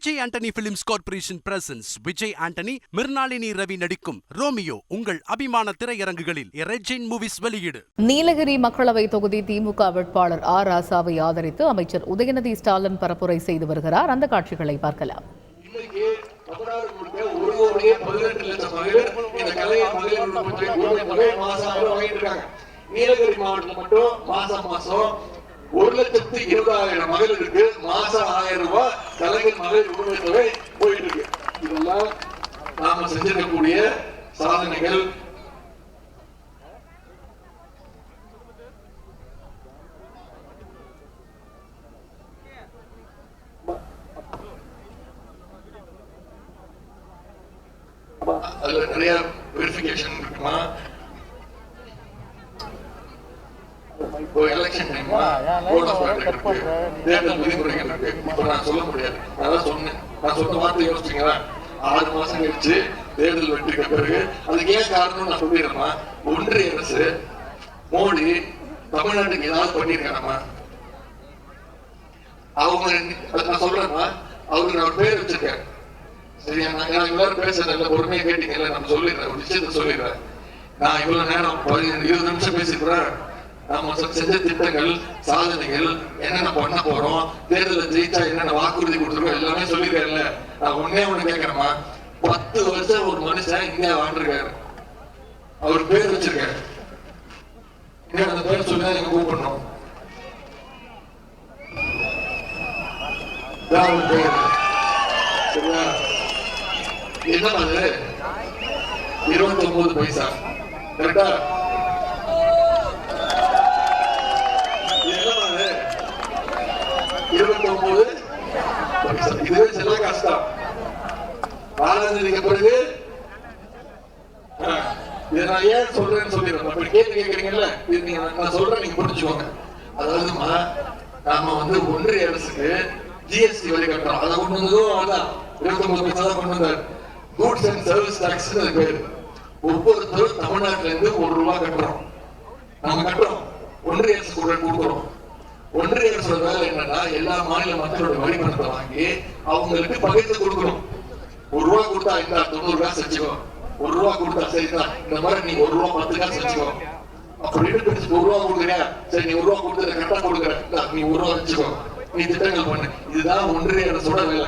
Vijay Antony films corporation presents Vijay Antony, Mirnalini Ravi நடிக்கும் Romeo உங்கள் அபிமான திரையரங்குகளில் ரெஜின் மூவிஸ் வெளியீடு. நீலகிரி மக்களவை தொகுதி திமுக வேட்பாளர் ஆர் ராசாவை ஆதரித்து அமைச்சர் உதயநிதி ஸ்டாலின் பரப்புரை செய்து வருகிறார். அந்த காட்சிகளை பார்க்கலாம். நீலகிரி மாவட்டத்தில் மட்டும் மாசம் 1,20,000 மகளிருக்கு மாசம் 1000 ரூபாய் கலைஞர் மகளிர் உரிமை தொகை போயிட்டு இருக்கு. இதெல்லாம் நாம செஞ்சிருக்கக்கூடிய சாதனைகள். அதுல நிறைய வெரிஃபிகேஷன் இருக்குமா, எலெக்ஷன் டைம் தேர்தல் விதிமுறைகள் இருக்கு. இப்ப நான் சொல்ல முடியாது. நான் சொன்ன வார்த்தை யோசிச்சீங்களா? 6 மாசம் கழிச்சு தேர்தல் வெற்றிக்கு பிறகு அதுக்கு ஏன் காரணம் நான் சொல்லிடுறேன்னா, ஒன்றிய அரசு மோடி தமிழ்நாட்டுக்கு ஏதாவது பண்ணிருக்கானமா? அவங்க நான் சொல்றேன்னா அவருக்கு நான் பேர் வச்சிருக்கேன். சரியா? நான் எல்லாரும் பேசுறேன், பொறுமையா கேட்டீங்கல்ல, நம்ம சொல்லிடுறேன், ஒரு விஷயத்த சொல்லிடுறேன். நான் இவ்வளவு நேரம் 15-20 நிமிஷம் பேசிக்கிறேன். நம்ம செஞ்ச திட்டங்கள், சாதனைகள், என்னென்ன பண்ண போறோம், தேர்தலில் ஜெயிச்சா என்னென்ன வாக்குறுதி கொடுத்துருக்கோம், எல்லாமே சொல்லிருக்கேன்ல. நான் ஒண்ணு கேட்கிறேமா, 10 வருஷம் ஒரு மனுஷன் இந்தியா வாழ்ந்திருக்காரு. அவர் பேர் வச்சிருக்காரு. அந்த பேர் சொல்லி நீங்க கூப்பிடணும். என்ன அது 29 பைசா கரெக்டா? இதுவே சில கஷ்டம். 4ஆம் தேதிக்கு பிறகு இதை நான் ஏன் சொல்றேன்னு சொல்லிடுறேன். அப்படி கேள்வி கேட்கறீங்கல்ல, இது நீங்க நான் சொல்றேன், நீங்க புரிஞ்சுக்கோங்க. அதாவதுமா, நாம ஒன்றிய அரசுக்கு ஜிஎஸ்டி வரி கட்டுறோம். அதை கொண்டு வந்ததும் அதான் 29 பைசா தான் கொண்டு வந்தார். கூட்ஸ் அண்ட் சர்வீஸ் டாக்ஸ் பேரு. ஒவ்வொருத்தரும் தமிழ்நாட்டில இருந்து 1 ரூபாய் கட்டுறோம். நாம கட்டுறோம், ஒன்றிய அரசு கூட கொடுக்குறோம். ஒன்றிய அரசோட வேலை என்னன்னா, எல்லா மாநில மக்களோட வரி பணத்தை வாங்கி அவங்களுக்கு பகிர்ந்து கொடுக்கணும். 1 ரூபா கொடுத்தா இந்த 90 காசு வச்சுக்கோ, 1 ரூபா கொடுத்தா சரிதான், இந்த மாதிரி நீ 1 ரூபா 10 காசு வச்சுக்கோ அப்படின்னு பிரிச்சு 1 ரூபா கொடுக்குறியா, சரி நீ 1 ரூபா கொடுத்து கரெக்டா கொடுக்குற, நீ 1 ரூபா வச்சுக்கோ, நீ திட்டங்கள் பண்ணு. இதுதான் ஒன்றிய அரசோட வேலை.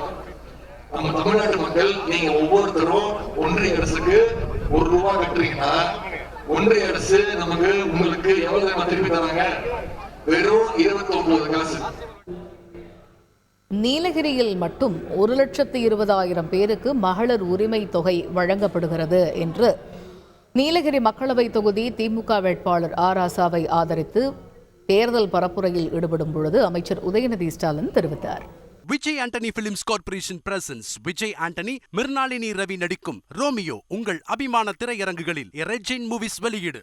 நம்ம தமிழ்நாட்டு மக்கள், நீங்க ஒவ்வொருத்தரும் ஒன்றிய அரசுக்கு 1 ரூபா கட்டுறீங்கன்னா, ஒன்றிய அரசு நமக்கு உங்களுக்கு எவ்வளவு திருப்பி தராங்க? வெறும் 29 காசு. நீலகிரியில் மட்டும் 1,20,000 பேருக்கு மகளிர் உரிமை தொகை வழங்கப்படுகிறது என்று நீலகிரி மக்களவை தொகுதி திமுக வேட்பாளர் ஆர் ராசாவை ஆதரித்து தேர்தல் பரப்புரையில் ஈடுபடும் பொழுது அமைச்சர் உதயநிதி ஸ்டாலின் தெரிவித்தார். Vijay Antony films corporation presents Vijay Antony, Mirnalini Ravi நடிக்கும் ரோமியோ உங்கள் அபிமான திரையரங்குகளில் ரெஜின் மூவிஸ் வெளியீடு.